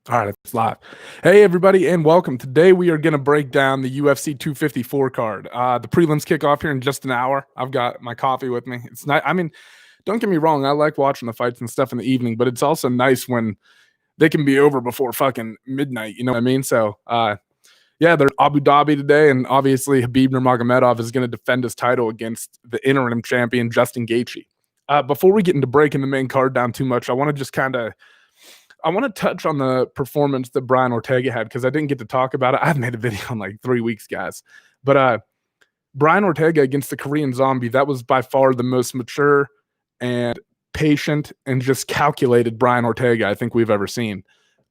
All right, it's live. Hey, everybody, and welcome. Today, we are going to break down the UFC 254 card. The prelims kick off here in just an hour. I've got my coffee with me. It's not, I mean, don't get me wrong. I like watching the fights and stuff in the evening, but it's also nice when they can be over before fucking midnight. You know what I mean? So, yeah, they're Abu Dhabi today, and obviously, Khabib Nurmagomedov is going to defend his title against the interim champion, Justin Gaethje. Before we get into breaking the main card down too much, I want to just I want to touch on the performance that Brian Ortega had because I didn't get to talk about it. I've made a video in like 3 weeks, guys. But Brian Ortega against the Korean Zombie, that was by far the most mature and patient and just calculated Brian Ortega I think we've ever seen.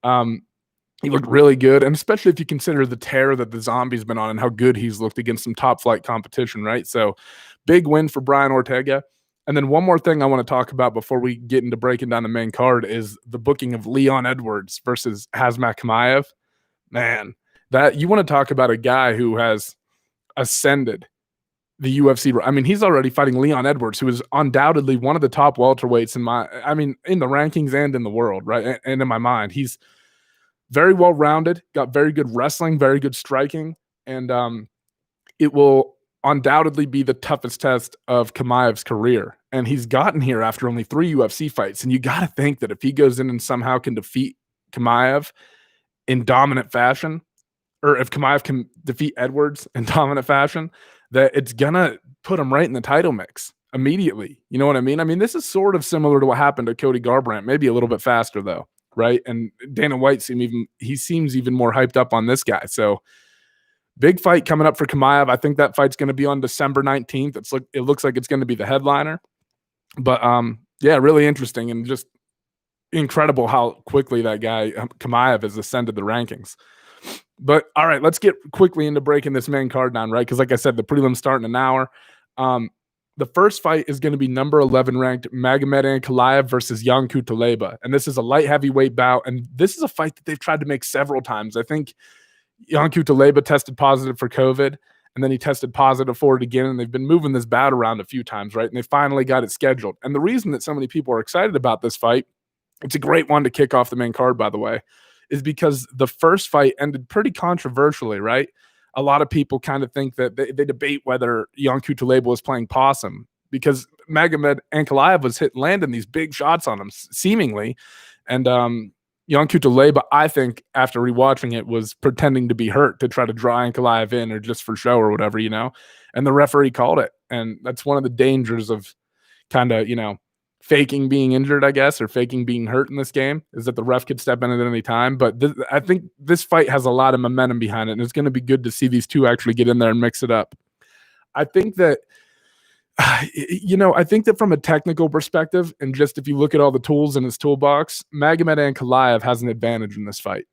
He looked really good, and especially if you consider the tear that the Zombie's been on and how good he's looked against some top-flight competition, right? So big win for Brian Ortega. And then one more thing I want to talk about before we get into breaking down the main card is the booking of Leon Edwards versus Khamzat Chimaev. Man, that you want to talk about a guy who has ascended the UFC. I mean, he's already fighting Leon Edwards, who is undoubtedly one of the top welterweights in the rankings and in the world, right? And in my mind, he's very well-rounded, got very good wrestling, very good striking, and it will undoubtedly be the toughest test of Chimaev's career. And he's gotten here after only 3 UFC fights. And you got to think that if he goes in and somehow can defeat Chimaev in dominant fashion, or if Chimaev can defeat Edwards in dominant fashion, that it's going to put him right in the title mix immediately. You know what I mean? I mean, this is sort of similar to what happened to Cody Garbrandt, maybe a little bit faster though, right? And Dana White seems even more hyped up on this guy. So big fight coming up for Chimaev. I think that fight's going to be on December 19th. It looks like it's going to be the headliner. But yeah, really interesting and just incredible how quickly that guy Chimaev has ascended the rankings. But all right, let's get quickly into breaking this main card down, right? Because like I said, the prelims start in an hour. The first fight is going to be number 11 ranked Magomed Ankalaev versus young Cutelaba. And this is a light heavyweight bout. And this is a fight that they've tried to make several times. I think young Cutelaba tested positive for COVID, and then he tested positive for it again, and they've been moving this bout around a few times, right? And they finally got it scheduled. And the reason that so many people are excited about this fight, it's a great one to kick off the main card, by the way, is because the first fight ended pretty controversially, right? A lot of people kind of think that they debate whether young Cutelaba was playing possum because Magomed Ankalaev was landing these big shots on him, seemingly, and young Cutelaba, I think, after rewatching it, was pretending to be hurt to try to draw Ankalaev in or just for show or whatever, you know? And the referee called it. And that's one of the dangers of kind of, faking being injured, I guess, or faking being hurt in this game, is that the ref could step in at any time. But I think this fight has a lot of momentum behind it, and it's going to be good to see these two actually get in there and mix it up. I think that from a technical perspective, and just if you look at all the tools in his toolbox, Magomed Ankalaev has an advantage in this fight.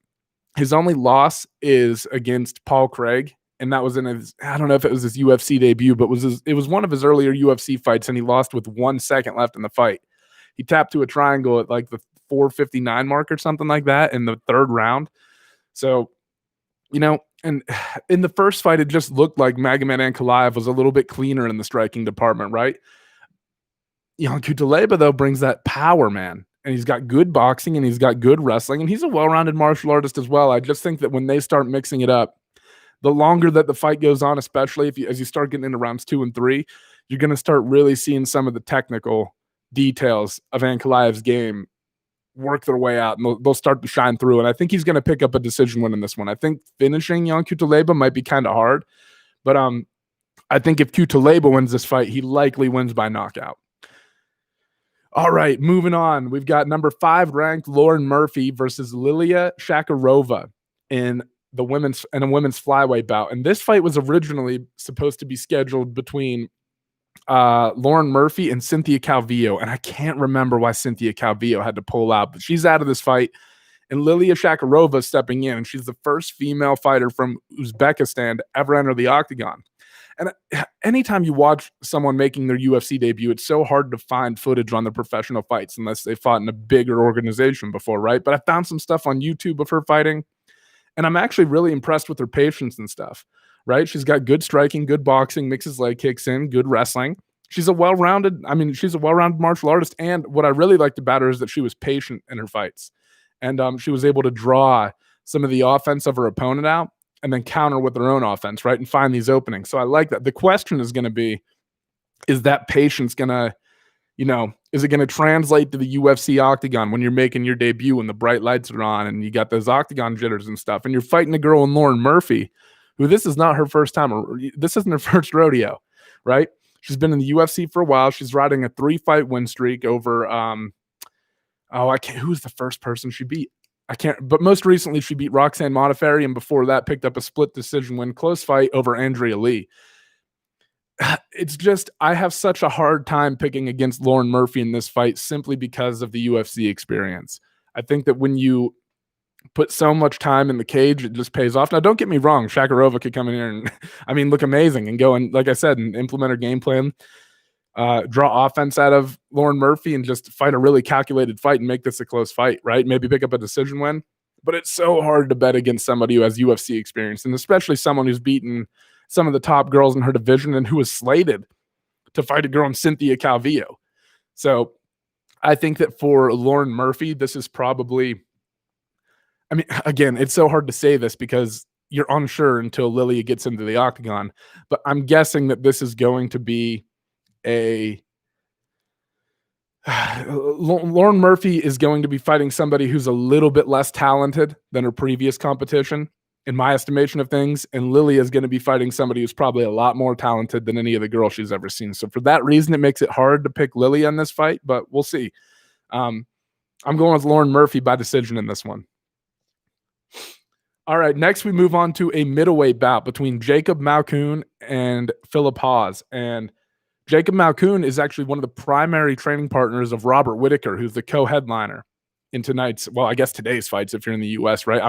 His only loss is against Paul Craig, and that was in his, I don't know if it was his UFC debut, but it was one of his earlier UFC fights, and he lost with 1 second left in the fight. He tapped to a triangle at like the 4:59 mark or something like that in the 3rd round. So, and in the first fight, it just looked like Magomed Ankalaev was a little bit cleaner in the striking department, right? Young Cutelaba, though, brings that power, man. And he's got good boxing and he's got good wrestling. And he's a well-rounded martial artist as well. I just think that when they start mixing it up, the longer that the fight goes on, especially as you start getting into rounds 2 and 3, you're going to start really seeing some of the technical details of Ankalaev's game work their way out, and they'll start to shine through. And I think he's going to pick up a decision win in this one. I think finishing young Cutelaba might be kind of hard, but I think if Cutelaba wins this fight, he likely wins by knockout. All right, moving on. We've got number 5 ranked Lauren Murphy versus Lilia Shakirova in a women's flyweight bout. And this fight was originally supposed to be scheduled between Lauren Murphy and Cynthia Calvillo, and I can't remember why Cynthia Calvillo had to pull out, but she's out of this fight, and Lilia Shakirova is stepping in, and she's the first female fighter from Uzbekistan to ever enter the octagon. And anytime you watch someone making their UFC debut, it's so hard to find footage on their professional fights unless they fought in a bigger organization before, right? But I found some stuff on YouTube of her fighting, and I'm actually really impressed with her patience and stuff. Right? She's got good striking, good boxing, mixes leg kicks in, good wrestling. She's a well-rounded martial artist. And what I really liked about her is that she was patient in her fights. and she was able to draw some of the offense of her opponent out and then counter with her own offense, right, and find these openings. So I like that. The question is going to be, is that patience going to, is it going to translate to the UFC octagon when you're making your debut and the bright lights are on and you got those octagon jitters and stuff, and you're fighting a girl in Lauren Murphy, who this is not her first time, or this isn't her first rodeo, right? She's been in the UFC for a while. She's riding a 3-fight win streak over, who's the first person she beat? I can't, but most recently she beat Roxanne Modafferi, and before that picked up a split decision win, close fight over Andrea Lee. It's just, I have such a hard time picking against Lauren Murphy in this fight simply because of the UFC experience. I think that when you put so much time in the cage, it just pays off. Now, don't get me wrong. Shakirova could come in here and, look amazing and go and, like I said, and implement her game plan, draw offense out of Lauren Murphy and just fight a really calculated fight and make this a close fight, right? Maybe pick up a decision win. But it's so hard to bet against somebody who has UFC experience, and especially someone who's beaten some of the top girls in her division and who was slated to fight a girl in Cynthia Calvillo. So I think that for Lauren Murphy, this is probably, again, it's so hard to say this because you're unsure until Lilia gets into the octagon, but I'm guessing that this is going to be Lauren Murphy is going to be fighting somebody who's a little bit less talented than her previous competition, in my estimation of things, and Lilia is going to be fighting somebody who's probably a lot more talented than any of the girls she's ever seen. So for that reason, it makes it hard to pick Lilia in this fight, but we'll see. I'm going with Lauren Murphy by decision in this one. All right, next we move on to a middleweight bout between Jacob Malkoun and Philip Hawes. And Jacob Malkoun is actually one of the primary training partners of Robert Whittaker, who's the co-headliner in today's fights if you're in the U.S., right?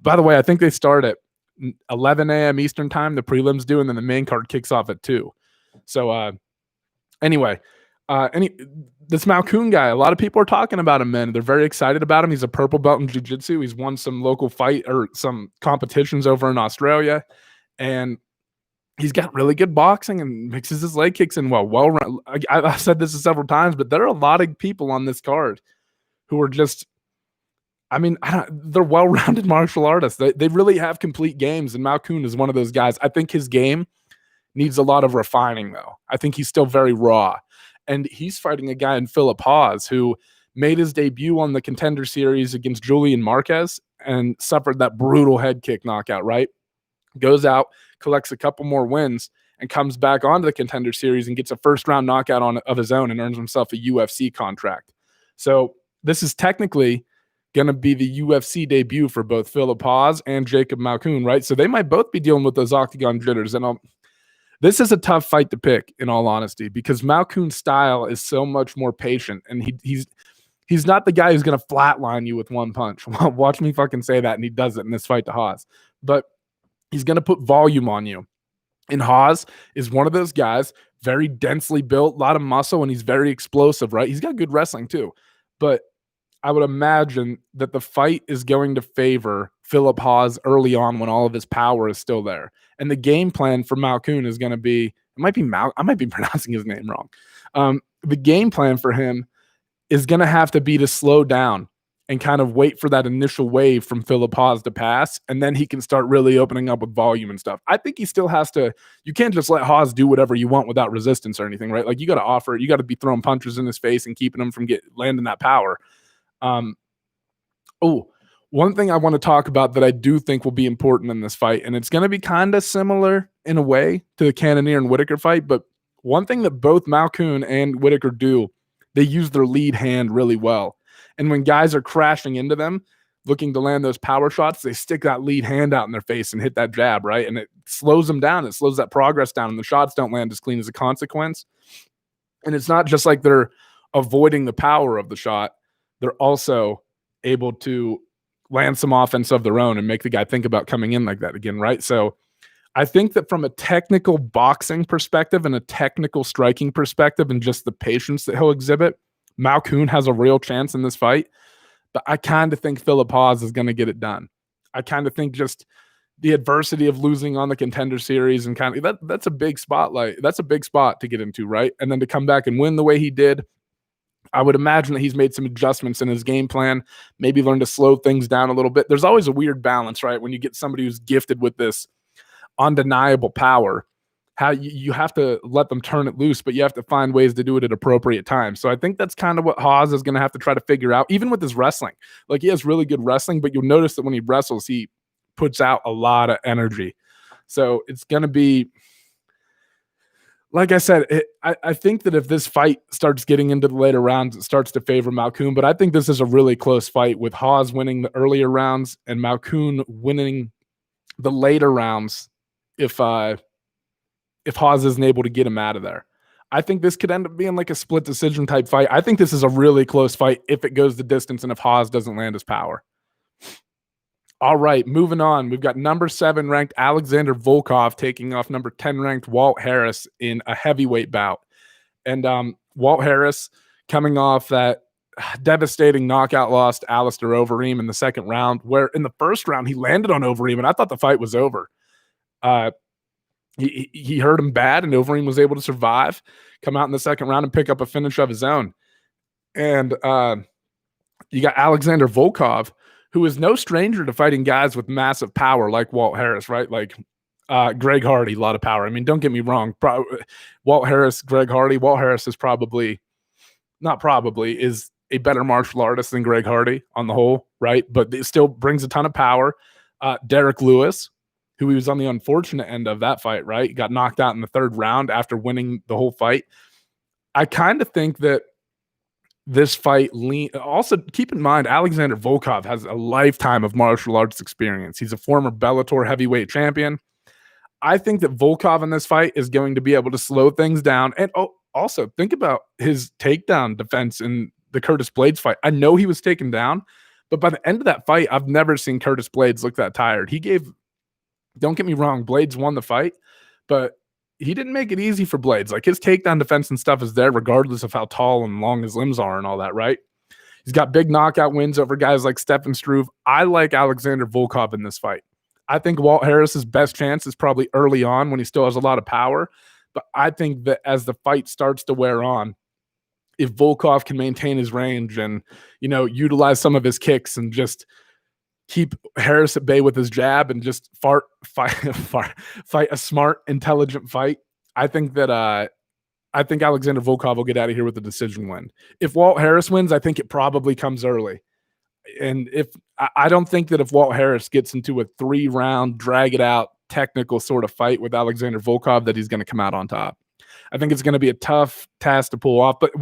By the way, I think they start at 11 a.m. Eastern time, the prelims do, and then the main card kicks off at 2. So anyway, this Malkoun guy, a lot of people are talking about him, man. They're very excited about him. He's a purple belt in jiu-jitsu. He's won some local fight or some competitions over in Australia, and he's got really good boxing and mixes his leg kicks in well. I've said this several times, but there are a lot of people on this card who are just, they're well-rounded martial artists. They really have complete games, and Malkoun is one of those guys. I think his game needs a lot of refining, though. I think he's still very raw. And he's fighting a guy in Philip Hawes who made his debut on the Contender Series against Julian Marquez and suffered that brutal head kick knockout, right? Goes out, collects a couple more wins, and comes back onto the Contender Series and gets a first-round knockout of his own and earns himself a UFC contract. So this is technically going to be the UFC debut for both Philip Hawes and Jacob Malkoun, right? So they might both be dealing with those octagon jitters. And this is a tough fight to pick, in all honesty, because Malkoun's style is so much more patient, and he's not the guy who's going to flatline you with one punch. Watch me fucking say that, and he does it in this fight to Hawes. But he's going to put volume on you. And Hawes is one of those guys, very densely built, a lot of muscle, and he's very explosive, right? He's got good wrestling too. But I would imagine that the fight is going to favor Philip Hawes early on when all of his power is still there. And the game plan for Malkoun is going to be, I might be pronouncing his name wrong. The game plan for him is going to have to be to slow down and kind of wait for that initial wave from Philip Hawes to pass, and then he can start really opening up with volume and stuff. I think he still has to, you can't just let Hawes do whatever you want without resistance or anything, right? Like, you got to offer it. You got to be throwing punches in his face and keeping him from landing that power. One thing I want to talk about that I do think will be important in this fight, and it's going to be kind of similar in a way to the Cannonier and Whittaker fight, but one thing that both Malkoun and Whittaker do, they use their lead hand really well. And when guys are crashing into them, looking to land those power shots, they stick that lead hand out in their face and hit that jab, right? And it slows them down. It slows that progress down, and the shots don't land as clean as a consequence. And it's not just like they're avoiding the power of the shot. They're also able to land some offense of their own and make the guy think about coming in like that again, right? So I think that from a technical boxing perspective and a technical striking perspective and just the patience that he'll exhibit, Malkoun has a real chance in this fight. But I kind of think Philip Hawes is going to get it done. I kind of think just the adversity of losing on the Contender Series and kind of that's a big spotlight. That's a big spot to get into, right? And then to come back and win the way he did, I would imagine that he's made some adjustments in his game plan, maybe learned to slow things down a little bit. There's always a weird balance, right? When you get somebody who's gifted with this undeniable power, how you have to let them turn it loose, but you have to find ways to do it at appropriate times. So I think that's kind of what Hawes is going to have to try to figure out, even with his wrestling. Like, he has really good wrestling, but you'll notice that when he wrestles, he puts out a lot of energy. So it's going to be, like I said, I think that if this fight starts getting into the later rounds, it starts to favor Malcoon. But I think this is a really close fight with Hawes winning the earlier rounds and Malcoon winning the later rounds if Hawes isn't able to get him out of there. I think this could end up being like a split decision type fight. I think this is a really close fight if it goes the distance and if Hawes doesn't land his power. All right, moving on. We've got number 7 ranked Alexander Volkov taking off number 10 ranked Walt Harris in a heavyweight bout. And Walt Harris coming off that devastating knockout loss to Alistair Overeem in the second round, where in the first round he landed on Overeem, and I thought the fight was over. He hurt him bad, and Overeem was able to survive, come out in the second round and pick up a finish of his own. And you got Alexander Volkov, who is no stranger to fighting guys with massive power like Walt Harris, right? Like Greg Hardy, a lot of power. I mean, don't get me wrong. Walt Harris, Greg Hardy. Walt Harris is is a better martial artist than Greg Hardy on the whole, right? But it still brings a ton of power. Derek Lewis, who he was on the unfortunate end of that fight, right? He got knocked out in the third round after winning the whole fight. I kind of think that this fight also keep in mind Alexander Volkov has a lifetime of martial arts experience. He's a former Bellator heavyweight champion. I think that Volkov in this fight is going to be able to slow things down. And also think about his takedown defense in the Curtis Blades fight. I know he was taken down, but by the end of that fight, I've never seen Curtis Blades look that tired. Don't get me wrong, Blades won the fight, but he didn't make it easy for Blades. Like, his takedown defense and stuff is there regardless of how tall and long his limbs are and all that, right? He's got big knockout wins over guys like Stefan Struve. I like Alexander Volkov in this fight. I think Walt Harris's best chance is probably early on when he still has a lot of power. But I think that as the fight starts to wear on, if Volkov can maintain his range and, utilize some of his kicks and just keep Harris at bay with his jab and just fight a smart, intelligent fight, I think Alexander Volkov will get out of here with a decision win. If Walt Harris wins, I think it probably comes early. And I don't think that if Walt Harris gets into a 3-round, drag it out, technical sort of fight with Alexander Volkov, that he's going to come out on top. I think it's going to be a tough task to pull off. But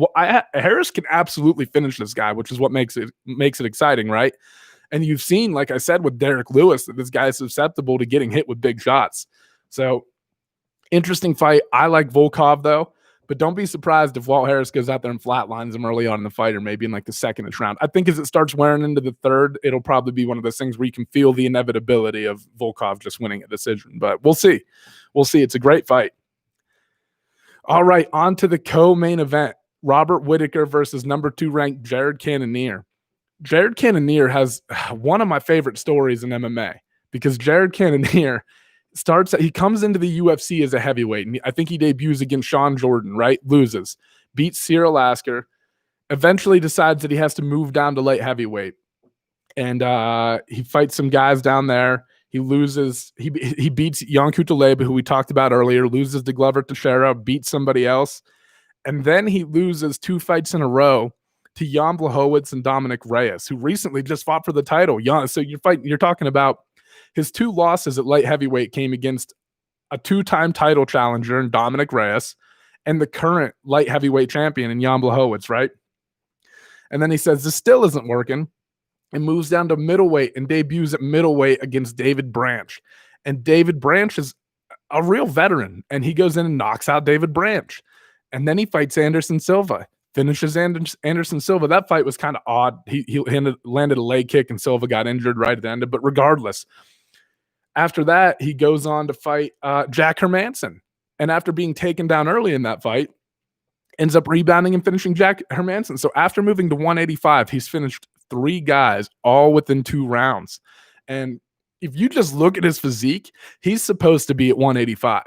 Harris can absolutely finish this guy, which is what makes it exciting, right? And you've seen, like I said, with Derek Lewis, that this guy is susceptible to getting hit with big shots. So, interesting fight. I like Volkov, though. But don't be surprised if Walt Harris goes out there and flatlines him early on in the fight, or maybe in like the second-ish round. I think as it starts wearing into the third, it'll probably be one of those things where you can feel the inevitability of Volkov just winning a decision. But we'll see. We'll see. It's a great fight. All right, on to the co-main event. Robert Whittaker versus number 2 ranked Jared Cannonier. Jared Cannonier has one of my favorite stories in MMA, because Jared Cannonier he comes into the UFC as a heavyweight, and I think he debuts against Sean Jordan, right? Loses, beats Cyril Asker, eventually decides that he has to move down to light heavyweight, and he fights some guys down there. He loses. He beats Jan Cutelaba, who we talked about earlier, loses to Glover Teixeira, beats somebody else, and then he loses 2 fights in a row to Jan Blachowicz and Dominic Reyes, who recently just fought for the title. So you're talking about his 2 losses at light heavyweight came against a 2-time title challenger in Dominic Reyes and the current light heavyweight champion in Jan Blachowicz, right? And then he says this still isn't working and moves down to middleweight and debuts at middleweight against David Branch. And David Branch is a real veteran, and he goes in and knocks out David Branch. And then he fights Anderson Silva. Finishes Anderson Silva. That fight was kind of odd. He landed a leg kick and Silva got injured right at the end. But regardless, after that, he goes on to fight Jack Hermanson. And after being taken down early in that fight, ends up rebounding and finishing Jack Hermanson. So after moving to 185, he's finished 3 guys all within 2 rounds. And if you just look at his physique, he's supposed to be at 185.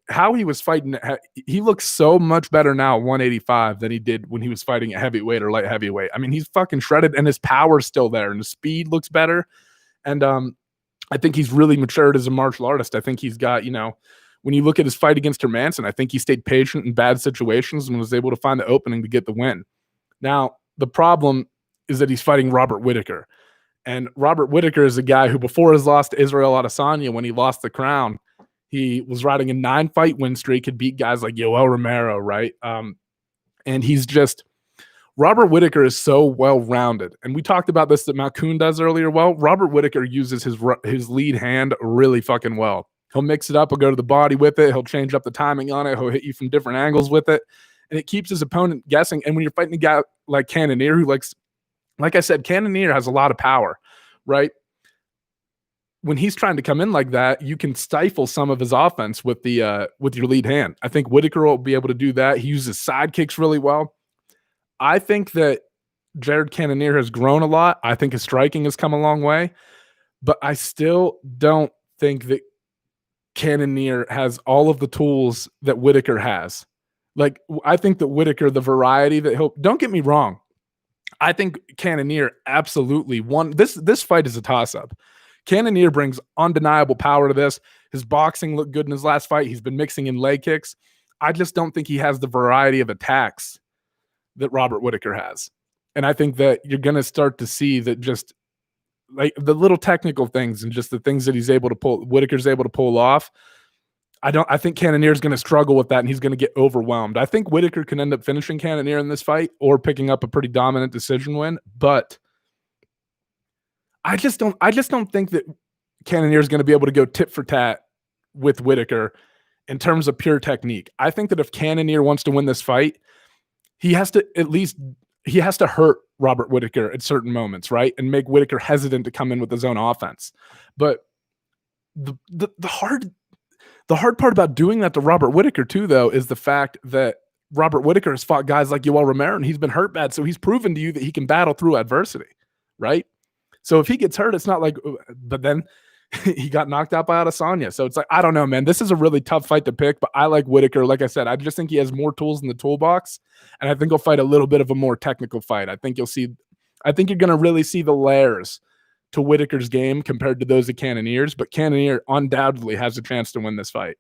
How he was fighting, he looks so much better now at 185 than he did when he was fighting at heavyweight or light heavyweight. I mean, he's fucking shredded, and his power's still there, and his speed looks better. And I think he's really matured as a martial artist. I think he's got, when you look at his fight against Hermanson, I think he stayed patient in bad situations and was able to find the opening to get the win. Now, the problem is that he's fighting Robert Whittaker. And Robert Whittaker is a guy who, before his loss to Israel Adesanya, when he lost the crown, he was riding a 9-fight win streak, had beat guys like Yoel Romero, right? And he's just, Robert Whittaker is so well-rounded. And we talked about this that Malcoon does earlier. Well, Robert Whittaker uses his lead hand really fucking well. He'll mix it up. He'll go to the body with it. He'll change up the timing on it. He'll hit you from different angles with it. And it keeps his opponent guessing. And when you're fighting a guy like Cannonier, who like I said, Cannonier has a lot of power, right? When he's trying to come in like that, you can stifle some of his offense with your lead hand. I think Whittaker will be able to do that. He uses side kicks really well. I think that Jared Cannonier has grown a lot. I think his striking has come a long way, but I still don't think that Cannonier has all of the tools that Whittaker has. Like, I think that Whittaker, the variety that he'll, don't get me wrong, I think Cannonier absolutely won. This fight is a toss-up. Cannonier brings undeniable power to this. His boxing looked good in his last fight. He's been mixing in leg kicks. I just don't think he has the variety of attacks that Robert Whittaker has. And I think that you're going to start to see that, just like the little technical things and just the things that Whittaker's able to pull off. I think Cannonier is going to struggle with that, and he's going to get overwhelmed. I think Whittaker can end up finishing Cannonier in this fight or picking up a pretty dominant decision win, but I just don't think that Cannonier is going to be able to go tit for tat with Whittaker in terms of pure technique. I think that if Cannonier wants to win this fight, he has to hurt Robert Whittaker at certain moments, right? And make Whittaker hesitant to come in with his own offense. But the hard part about doing that to Robert Whittaker too, though, is the fact that Robert Whittaker has fought guys like Yoel Romero, and he's been hurt bad. So he's proven to you that he can battle through adversity, right? So if he gets hurt, it's not like, but then he got knocked out by Adesanya. So it's like, I don't know, man. This is a really tough fight to pick, but I like Whittaker. Like I said, I just think he has more tools in the toolbox, and I think he'll fight a little bit of a more technical fight. I think you're going to really see the layers to Whittaker's game compared to those of Cannonier's, but Cannonier undoubtedly has a chance to win this fight.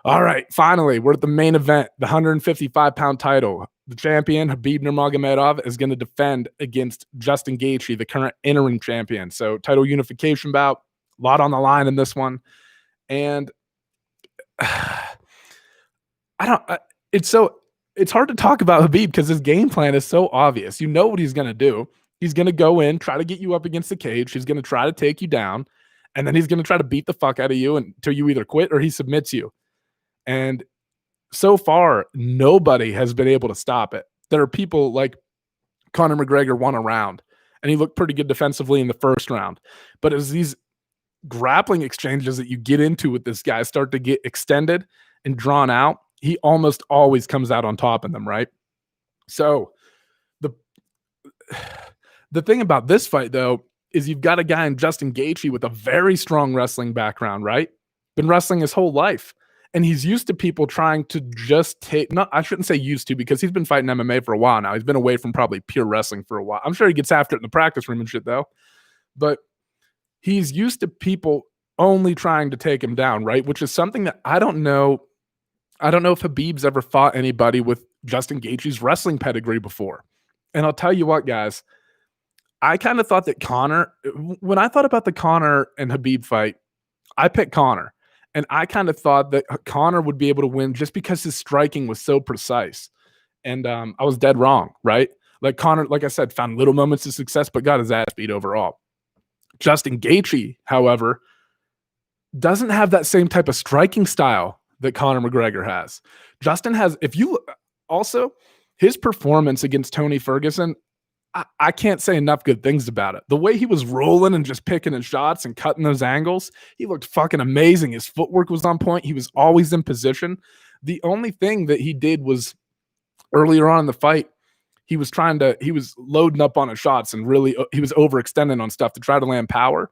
All right, finally, we're at the main event, the 155-pound title. The champion, Khabib Nurmagomedov, is going to defend against Justin Gaethje, the current interim champion. So title unification bout, a lot on the line in this one. And it's hard to talk about Khabib because his game plan is so obvious. You know what he's going to do. He's going to go in, try to get you up against the cage. He's going to try to take you down, and then he's going to try to beat the fuck out of you until you either quit or he submits you. And so far, nobody has been able to stop it. There are people like Conor McGregor won a round, and he looked pretty good defensively in the first round. But as these grappling exchanges that you get into with this guy start to get extended and drawn out, he almost always comes out on top in them, right? So the thing about this fight, though, is you've got a guy in Justin Gaethje with a very strong wrestling background, right? Been wrestling his whole life. And he's used to people trying to just take, I shouldn't say used to, because he's been fighting MMA for a while now. He's been away from probably pure wrestling for a while. I'm sure he gets after it in the practice room and shit, though. But he's used to people only trying to take him down, right? Which is something that I don't know if Khabib's ever fought anybody with Justin Gaethje's wrestling pedigree before. And I'll tell you what, guys, I kind of thought that when I thought about the Conor and Khabib fight, I picked Conor. And I kind of thought that Conor would be able to win just because his striking was so precise. And I was dead wrong, right? Like Conor, like I said, found little moments of success, but got his ass beat overall. Justin Gaethje, however, doesn't have that same type of striking style that Conor McGregor has. Justin has, his performance against Tony Ferguson, I can't say enough good things about it. The way he was rolling and just picking his shots and cutting those angles, he looked fucking amazing. His footwork was on point. He was always in position. The only thing that he did was earlier on in the fight, he was loading up on his shots and really he was overextending on stuff to try to land power.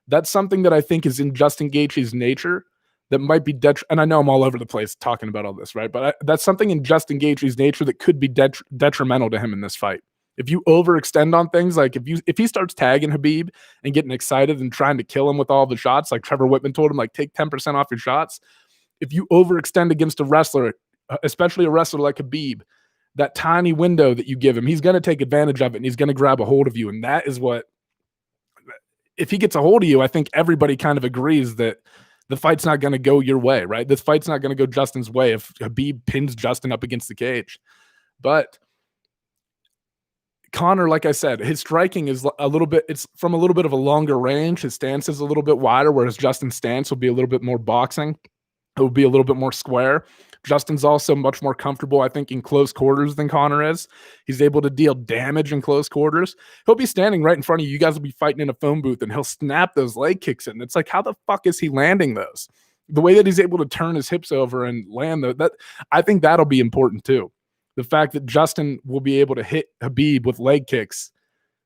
That's something that I think is in Justin Gaethje's nature that might be and I know I'm all over the place talking about all this, right? But that's something in Justin Gaethje's nature that could be detrimental to him in this fight. If you overextend on things, like if he starts tagging Khabib and getting excited and trying to kill him with all the shots, like Trevor Whitman told him, like, take 10% off your shots. If you overextend against a wrestler, especially a wrestler like Khabib, that tiny window that you give him, he's going to take advantage of it and he's going to grab a hold of you. And that is what, if he gets a hold of you, I think everybody kind of agrees that the fight's not going to go your way, right? This fight's not going to go Justin's way if Khabib pins Justin up against the cage. But Conor, like I said, his striking is it's from a little bit of a longer range. His stance is a little bit wider, whereas Justin's stance will be a little bit more boxing. It will be a little bit more square. Justin's also much more comfortable, I think, in close quarters than Conor is. He's able to deal damage in close quarters. He'll be standing right in front of you. You guys will be fighting in a phone booth, and he'll snap those leg kicks in. It's like, how the fuck is he landing those? The way that he's able to turn his hips over and land that, I think that'll be important too. The fact that Justin will be able to hit Khabib with leg kicks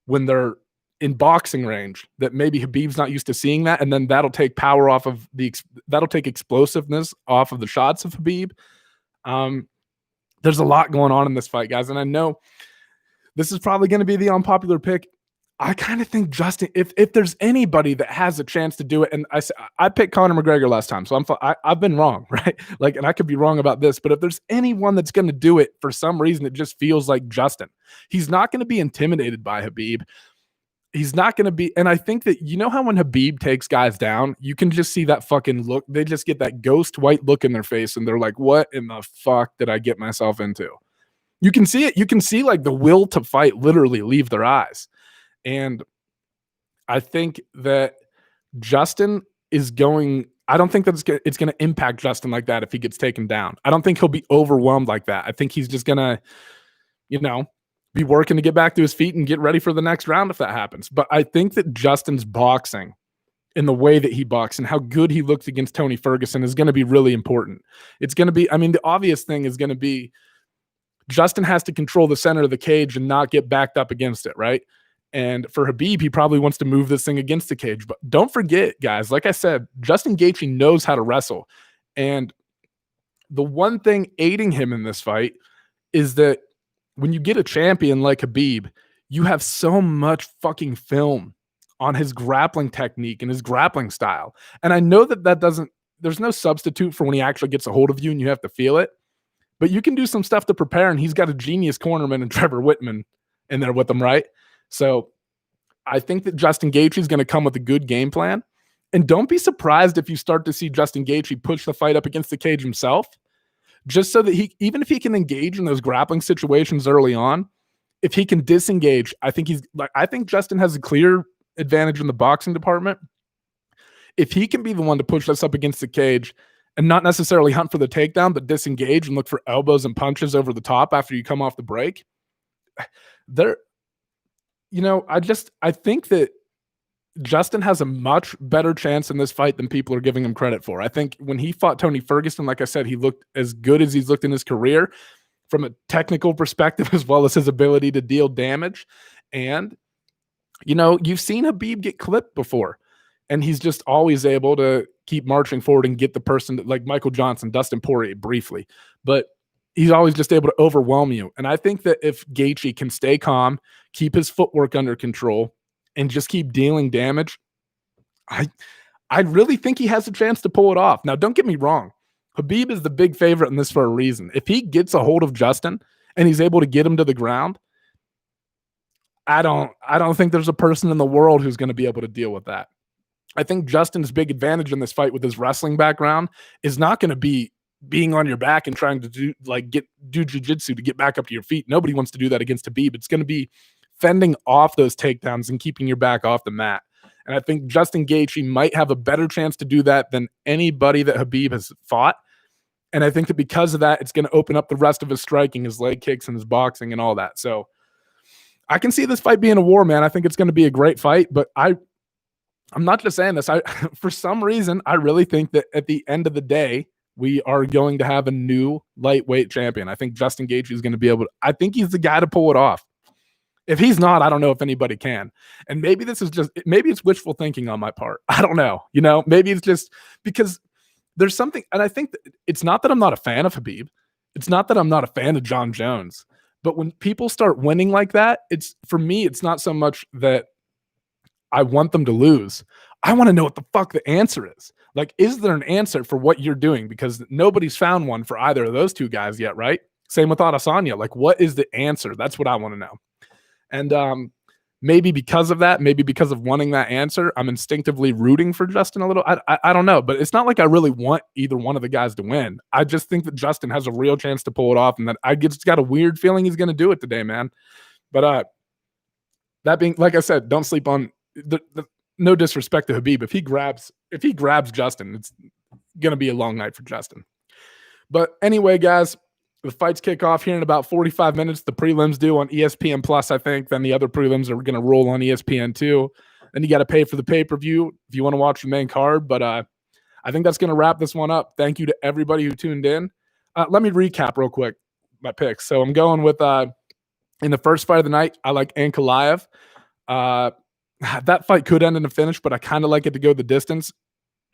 when they're in boxing range, that maybe Khabib's not used to seeing that, and then that'll take power off of that'll take explosiveness off of the shots of Khabib. There's a lot going on in this fight, guys, and I know this is probably going to be the unpopular pick. I kind of think Justin, if there's anybody that has a chance to do it, and I picked Conor McGregor last time, so I've been wrong, right? Like, and I could be wrong about this, but if there's anyone that's going to do it for some reason, it just feels like Justin. He's not going to be intimidated by Khabib. He's not going to be, and I think that, you know how when Khabib takes guys down, you can just see that fucking look. They just get that ghost white look in their face, and they're like, what in the fuck did I get myself into? You can see it. You can see like the will to fight literally leave their eyes. And I think that Justin is going, I don't think that it's going to impact Justin like that if he gets taken down. I don't think he'll be overwhelmed like that. I think he's just going to, be working to get back to his feet and get ready for the next round if that happens. But I think that Justin's boxing in the way that he boxed and how good he looked against Tony Ferguson is going to be really important. It's going to be, the obvious thing is going to be Justin has to control the center of the cage and not get backed up against it, right? And for Khabib, he probably wants to move this thing against the cage. But don't forget, guys, like I said, Justin Gaethje knows how to wrestle. And the one thing aiding him in this fight is that when you get a champion like Khabib, you have so much fucking film on his grappling technique and his grappling style. And I know that there's no substitute for when he actually gets a hold of you and you have to feel it. But you can do some stuff to prepare, and he's got a genius cornerman and Trevor Whitman in there with him, right? So I think that Justin Gaethje is going to come with a good game plan. And don't be surprised if you start to see Justin Gaethje push the fight up against the cage himself, just so that even if he can engage in those grappling situations early on, if he can disengage, I think Justin has a clear advantage in the boxing department. If he can be the one to push us up against the cage and not necessarily hunt for the takedown, but disengage and look for elbows and punches over the top after you come off the break, I think that Justin has a much better chance in this fight than people are giving him credit for. I think when he fought Tony Ferguson, like I said, he looked as good as he's looked in his career from a technical perspective, as well as his ability to deal damage. And, you've seen Khabib get clipped before, and he's just always able to keep marching forward and get the person like Michael Johnson, Dustin Poirier briefly. But he's always just able to overwhelm you. And I think that if Gaethje can stay calm, keep his footwork under control, and just keep dealing damage, I really think he has a chance to pull it off. Now, don't get me wrong. Khabib is the big favorite in this for a reason. If he gets a hold of Justin and he's able to get him to the ground, I don't think there's a person in the world who's going to be able to deal with that. I think Justin's big advantage in this fight with his wrestling background is not going to be being on your back and trying to do jiu-jitsu to get back up to your feet. Nobody wants to do that against Khabib. It's going to be fending off those takedowns and keeping your back off the mat. And I think Justin Gaethje might have a better chance to do that than anybody that Khabib has fought. And I think that because of that, it's going to open up the rest of his striking, his leg kicks and his boxing and all that. So I can see this fight being a war, man. I think it's going to be a great fight, but I'm not just saying this. For some reason, I really think that at the end of the day, we are going to have a new lightweight champion. I think Justin Gaethje is going to be able to, I think he's the guy to pull it off. If he's not, I don't know if anybody can. And maybe this is just, maybe it's wishful thinking on my part. I don't know. You know, maybe it's just because there's something, and I think it's not that I'm not a fan of Khabib. It's not that I'm not a fan of John Jones. But when people start winning like that, it's, for me, it's not so much that I want them to lose. I want to know what the fuck the answer is. Like, is there an answer for what you're doing? Because nobody's found one for either of those two guys yet, right? Same with Adesanya. Like, what is the answer? That's what I want to know. And maybe because of that, maybe because of wanting that answer, I'm instinctively rooting for Justin a little. I don't know, but it's not like I really want either one of the guys to win. I just think that Justin has a real chance to pull it off, and that I just got a weird feeling he's going to do it today, man. But that being, like I said, don't sleep on no disrespect to Khabib. If he grabs Justin, it's going to be a long night for Justin. But anyway, guys, the fights kick off here in about 45 minutes. The prelims do on ESPN Plus, I think. Then the other prelims are going to roll on ESPN too. Then you got to pay for the pay-per-view if you want to watch the main card. But I think that's going to wrap this one up. Thank you to everybody who tuned in. Let me recap real quick my picks. So I'm going with in the first fight of the night, I like Ankalaev. That fight could end in a finish, but I kind of like it to go the distance.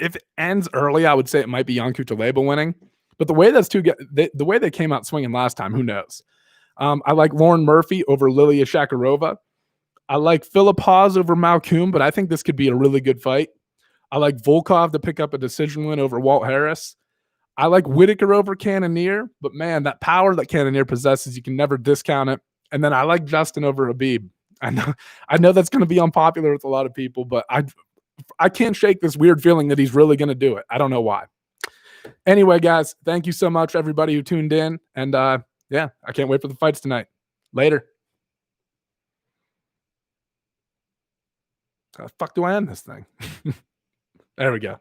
If it ends early, I would say it might be Cutelaba winning. But the way the way they came out swinging last time, who knows? I like Lauren Murphy over Lilia Shakirova. I like Philip Hawes over Malco, but I think this could be a really good fight. I like Volkov to pick up a decision win over Walt Harris. I like Whittaker over Cannonier, but man, that power that Cannonier possesses, you can never discount it. And then I like Justin over Khabib. I know that's going to be unpopular with a lot of people, but I can't shake this weird feeling that he's really going to do it. I don't know why. Anyway, guys, thank you so much, everybody who tuned in. And yeah, I can't wait for the fights tonight. Later. How the fuck do I end this thing? There we go.